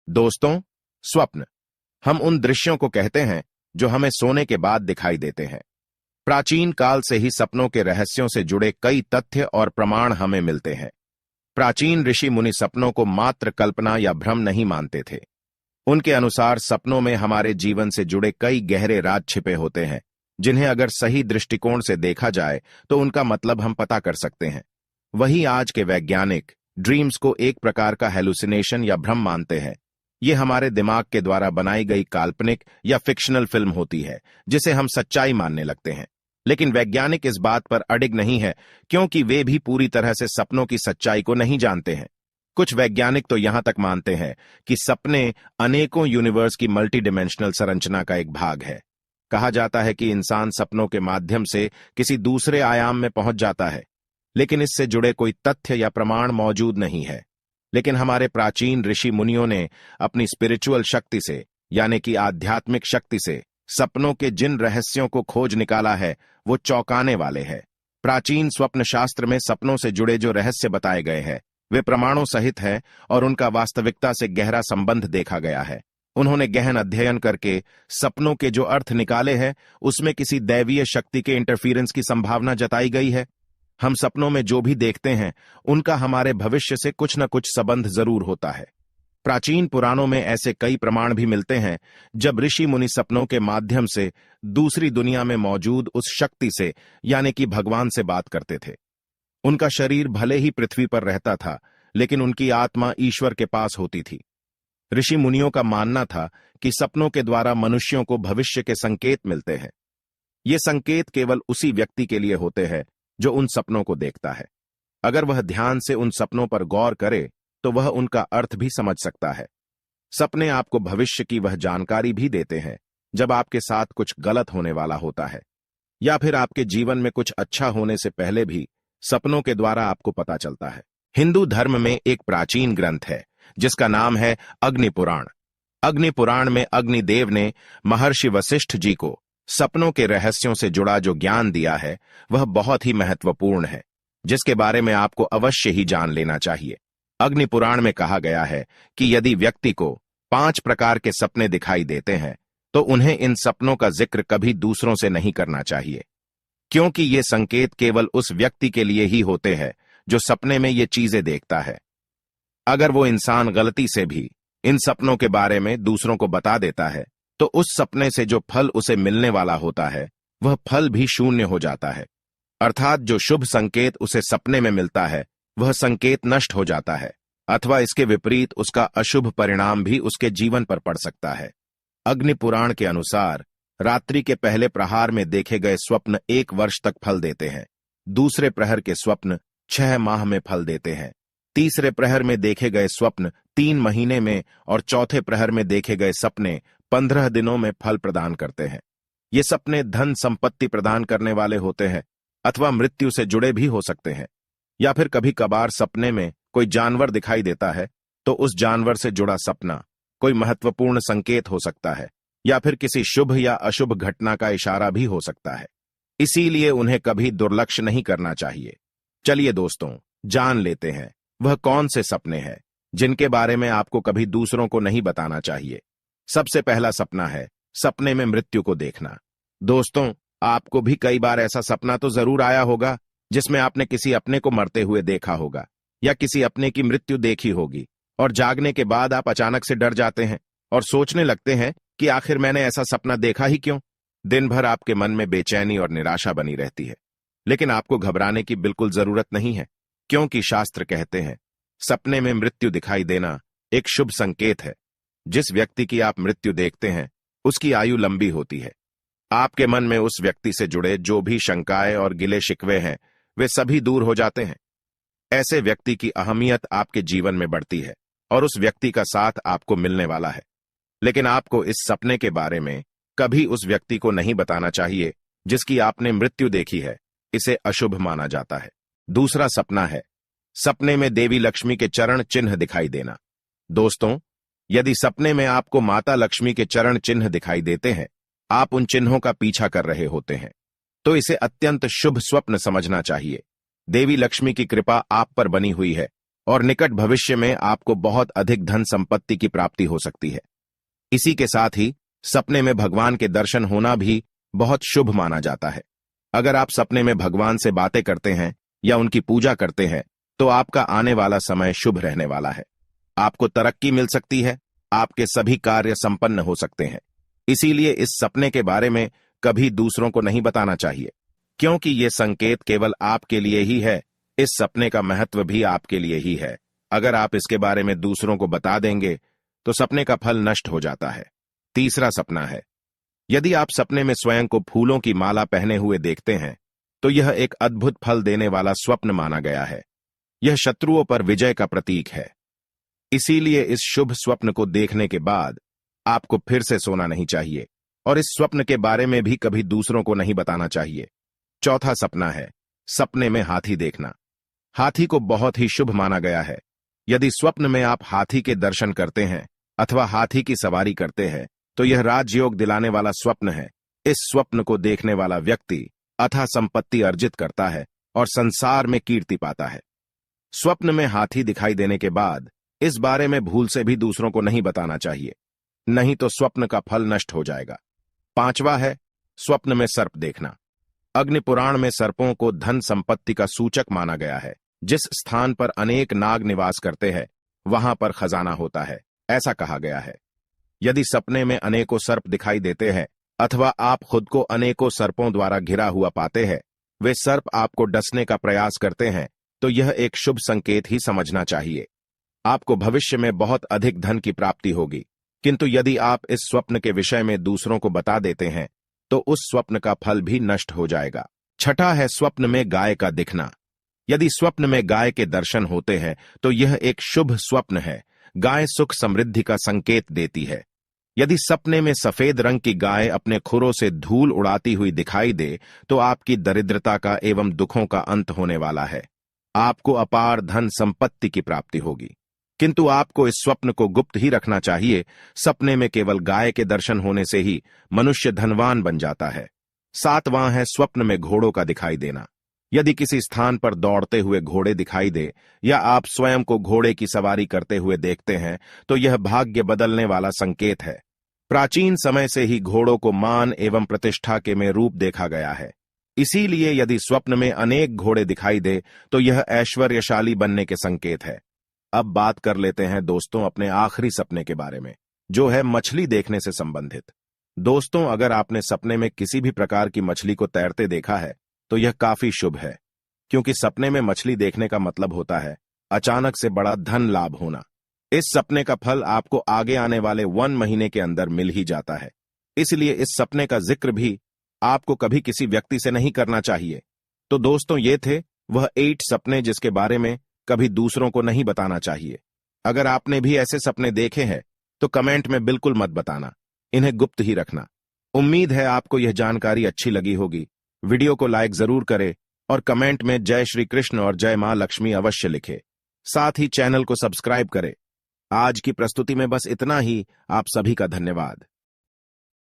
दोस्तों, स्वप्न हम उन दृश्यों को कहते हैं जो हमें सोने के बाद दिखाई देते हैं। प्राचीन काल से ही सपनों के रहस्यों से जुड़े कई तथ्य और प्रमाण हमें मिलते हैं। प्राचीन ऋषि मुनि सपनों को मात्र कल्पना या भ्रम नहीं मानते थे। उनके अनुसार सपनों में हमारे जीवन से जुड़े कई गहरे राज छिपे होते हैं, जिन्हें अगर सही दृष्टिकोण से देखा जाए तो उनका मतलब हम पता कर सकते हैं। वहीं आज के वैज्ञानिक ड्रीम्स को एक प्रकार का हेलुसिनेशन या भ्रम मानते हैं। ये हमारे दिमाग के द्वारा बनाई गई काल्पनिक या फिक्शनल फिल्म होती है, जिसे हम सच्चाई मानने लगते हैं। लेकिन वैज्ञानिक इस बात पर अडिग नहीं है, क्योंकि वे भी पूरी तरह से सपनों की सच्चाई को नहीं जानते हैं। कुछ वैज्ञानिक तो यहां तक मानते हैं कि सपने अनेकों यूनिवर्स की मल्टी डिमेंशनल संरचना का एक भाग है। कहा जाता है कि इंसान सपनों के माध्यम से किसी दूसरे आयाम में पहुंच जाता है, लेकिन इससे जुड़े कोई तथ्य या प्रमाण मौजूद नहीं है। लेकिन हमारे प्राचीन ऋषि मुनियों ने अपनी स्पिरिचुअल शक्ति से, यानी कि आध्यात्मिक शक्ति से, सपनों के जिन रहस्यों को खोज निकाला है वो चौंकाने वाले हैं। प्राचीन स्वप्न शास्त्र में सपनों से जुड़े जो रहस्य बताए गए हैं वे प्रमाणों सहित हैं और उनका वास्तविकता से गहरा संबंध देखा गया है। उन्होंने गहन अध्ययन करके सपनों के जो अर्थ निकाले हैं उसमें किसी दैवीय शक्ति के इंटरफीरेंस की संभावना जताई गई है। हम सपनों में जो भी देखते हैं उनका हमारे भविष्य से कुछ न कुछ संबंध जरूर होता है। प्राचीन पुराणों में ऐसे कई प्रमाण भी मिलते हैं जब ऋषि मुनि सपनों के माध्यम से दूसरी दुनिया में मौजूद उस शक्ति से, यानी कि भगवान से बात करते थे। उनका शरीर भले ही पृथ्वी पर रहता था, लेकिन उनकी आत्मा ईश्वर के पास होती थी। ऋषि मुनियों का मानना था कि सपनों के द्वारा मनुष्यों को भविष्य के संकेत मिलते हैं। ये संकेत केवल उसी व्यक्ति के लिए होते हैं जो उन सपनों को देखता है। अगर वह ध्यान से उन सपनों पर गौर करे तो वह उनका अर्थ भी समझ सकता है। सपने आपको भविष्य की वह जानकारी भी देते हैं जब आपके साथ कुछ गलत होने वाला होता है, या फिर आपके जीवन में कुछ अच्छा होने से पहले भी सपनों के द्वारा आपको पता चलता है। हिंदू धर्म में एक प्राचीन ग्रंथ है जिसका नाम है अग्नि पुराण। अग्नि पुराण में अग्निदेव ने महर्षि वशिष्ठ जी को सपनों के रहस्यों से जुड़ा जो ज्ञान दिया है वह बहुत ही महत्वपूर्ण है, जिसके बारे में आपको अवश्य ही जान लेना चाहिए। अग्नि पुराण में कहा गया है कि यदि व्यक्ति को 5 प्रकार के सपने दिखाई देते हैं तो उन्हें इन सपनों का जिक्र कभी दूसरों से नहीं करना चाहिए, क्योंकि ये संकेत केवल उस व्यक्ति के लिए ही होते हैं जो सपने में ये चीजें देखता है। अगर वो इंसान गलती से भी इन सपनों के बारे में दूसरों को बता देता है तो उस सपने से जो फल उसे मिलने वाला होता है वह फल भी शून्य हो जाता है। अर्थात जो शुभ संकेत उसे सपने में मिलता है वह संकेत नष्ट हो जाता है, अथवा इसके विपरीत उसका अशुभ परिणाम भी उसके जीवन पर पड़ सकता है। अग्नि पुराण के अनुसार रात्रि के पहले प्रहार में देखे गए स्वप्न 1 वर्ष तक फल देते हैं, दूसरे प्रहर के स्वप्न 6 माह में फल देते हैं, तीसरे प्रहर में देखे गए स्वप्न 3 महीने में और चौथे प्रहर में देखे गए सपने 15 दिनों में फल प्रदान करते हैं। ये सपने धन संपत्ति प्रदान करने वाले होते हैं, अथवा मृत्यु से जुड़े भी हो सकते हैं। या फिर कभी कभार सपने में कोई जानवर दिखाई देता है तो उस जानवर से जुड़ा सपना कोई महत्वपूर्ण संकेत हो सकता है, या फिर किसी शुभ या अशुभ घटना का इशारा भी हो सकता है। इसीलिए उन्हें कभी दुर्लक्ष्य नहीं करना चाहिए। चलिए दोस्तों, जान लेते हैं वह कौन से सपने हैं जिनके बारे में आपको कभी दूसरों को नहीं बताना चाहिए। सबसे पहला सपना है सपने में मृत्यु को देखना। दोस्तों, आपको भी कई बार ऐसा सपना तो जरूर आया होगा जिसमें आपने किसी अपने को मरते हुए देखा होगा या किसी अपने की मृत्यु देखी होगी, और जागने के बाद आप अचानक से डर जाते हैं और सोचने लगते हैं कि आखिर मैंने ऐसा सपना देखा ही क्यों। दिन भर आपके मन में बेचैनी और निराशा बनी रहती है। लेकिन आपको घबराने की बिल्कुल जरूरत नहीं है, क्योंकि शास्त्र कहते हैं सपने में मृत्यु दिखाई देना एक शुभ संकेत है। जिस व्यक्ति की आप मृत्यु देखते हैं उसकी आयु लंबी होती है। आपके मन में उस व्यक्ति से जुड़े जो भी शंकाएं और गिले शिकवे हैं वे सभी दूर हो जाते हैं। ऐसे व्यक्ति की अहमियत आपके जीवन में बढ़ती है और उस व्यक्ति का साथ आपको मिलने वाला है। लेकिन आपको इस सपने के बारे में कभी उस व्यक्ति को नहीं बताना चाहिए जिसकी आपने मृत्यु देखी है, इसे अशुभ माना जाता है। दूसरा सपना है सपने में देवी लक्ष्मी के चरण चिन्ह दिखाई देना। दोस्तों, यदि सपने में आपको माता लक्ष्मी के चरण चिन्ह दिखाई देते हैं, आप उन चिन्हों का पीछा कर रहे होते हैं, तो इसे अत्यंत शुभ स्वप्न समझना चाहिए। देवी लक्ष्मी की कृपा आप पर बनी हुई है और निकट भविष्य में आपको बहुत अधिक धन संपत्ति की प्राप्ति हो सकती है। इसी के साथ ही सपने में भगवान के दर्शन होना भी बहुत शुभ माना जाता है। अगर आप सपने में भगवान से बातें करते हैं या उनकी पूजा करते हैं तो आपका आने वाला समय शुभ रहने वाला है। आपको तरक्की मिल सकती है, आपके सभी कार्य संपन्न हो सकते हैं। इसीलिए इस सपने के बारे में कभी दूसरों को नहीं बताना चाहिए, क्योंकि ये संकेत केवल आपके लिए ही है। इस सपने का महत्व भी आपके लिए ही है। अगर आप इसके बारे में दूसरों को बता देंगे तो सपने का फल नष्ट हो जाता है। तीसरा सपना है, यदि आप सपने में स्वयं को फूलों की माला पहने हुए देखते हैं तो यह एक अद्भुत फल देने वाला स्वप्न माना गया है। यह शत्रुओं पर विजय का प्रतीक है। इसीलिए इस शुभ स्वप्न को देखने के बाद आपको फिर से सोना नहीं चाहिए और इस स्वप्न के बारे में भी कभी दूसरों को नहीं बताना चाहिए। चौथा सपना है, सपने में हाथी देखना। हाथी को बहुत ही शुभ माना गया है। यदि स्वप्न में आप हाथी के दर्शन करते हैं अथवा हाथी की सवारी करते हैं तो यह राजयोग दिलाने वाला स्वप्न है। इस स्वप्न को देखने वाला व्यक्ति अथाह संपत्ति अर्जित करता है और संसार में कीर्ति पाता है। स्वप्न में हाथी दिखाई देने के बाद इस बारे में भूल से भी दूसरों को नहीं बताना चाहिए, नहीं तो स्वप्न का फल नष्ट हो जाएगा। पांचवा है, स्वप्न में सर्प देखना। अग्नि पुराण में सर्पों को धन संपत्ति का सूचक माना गया है। जिस स्थान पर अनेक नाग निवास करते हैं वहां पर खजाना होता है, ऐसा कहा गया है। यदि सपने में अनेकों सर्प दिखाई देते हैं अथवा आप खुद को अनेकों सर्पों द्वारा घिरा हुआ पाते हैं, वे सर्प आपको डसने का प्रयास करते हैं, तो यह एक शुभ संकेत ही समझना चाहिए। आपको भविष्य में बहुत अधिक धन की प्राप्ति होगी, किंतु यदि आप इस स्वप्न के विषय में दूसरों को बता देते हैं तो उस स्वप्न का फल भी नष्ट हो जाएगा। छठा है, स्वप्न में गाय का दिखना। यदि स्वप्न में गाय के दर्शन होते हैं तो यह एक शुभ स्वप्न है। गाय सुख समृद्धि का संकेत देती है। यदि सपने में सफेद रंग की गाय अपने खुरों से धूल उड़ाती हुई दिखाई दे तो आपकी दरिद्रता का एवं दुखों का अंत होने वाला है। आपको अपार धन संपत्ति की प्राप्ति होगी, किंतु आपको इस स्वप्न को गुप्त ही रखना चाहिए। सपने में केवल गाय के दर्शन होने से ही मनुष्य धनवान बन जाता है। सातवां है, स्वप्न में घोड़ों का दिखाई देना। यदि किसी स्थान पर दौड़ते हुए घोड़े दिखाई दे या आप स्वयं को घोड़े की सवारी करते हुए देखते हैं तो यह भाग्य बदलने वाला संकेत है। प्राचीन समय से ही घोड़ों को मान एवं प्रतिष्ठा के में रूप देखा गया है। इसीलिए यदि स्वप्न में अनेक घोड़े दिखाई दे तो यह ऐश्वर्यशाली बनने के संकेत है। अब बात कर लेते हैं दोस्तों अपने आखिरी सपने के बारे में, जो है मछली देखने से संबंधित। दोस्तों, अगर आपने सपने में किसी भी प्रकार की मछली को तैरते देखा है तो यह काफी शुभ है, क्योंकि सपने में मछली देखने का मतलब होता है अचानक से बड़ा धन लाभ होना। इस सपने का फल आपको आगे आने वाले 1 महीने के अंदर मिल ही जाता है। इसलिए इस सपने का जिक्र भी आपको कभी किसी व्यक्ति से नहीं करना चाहिए। तो दोस्तों, ये थे वह 8 सपने जिसके बारे में कभी दूसरों को नहीं बताना चाहिए। अगर आपने भी ऐसे सपने देखे हैं तो कमेंट में बिल्कुल मत बताना, इन्हें गुप्त ही रखना। उम्मीद है आपको यह जानकारी अच्छी लगी होगी। वीडियो को लाइक जरूर करें और कमेंट में जय श्री कृष्ण और जय मां लक्ष्मी अवश्य लिखें। साथ ही चैनल को सब्सक्राइब करें। आज की प्रस्तुति में बस इतना ही। आप सभी का धन्यवाद।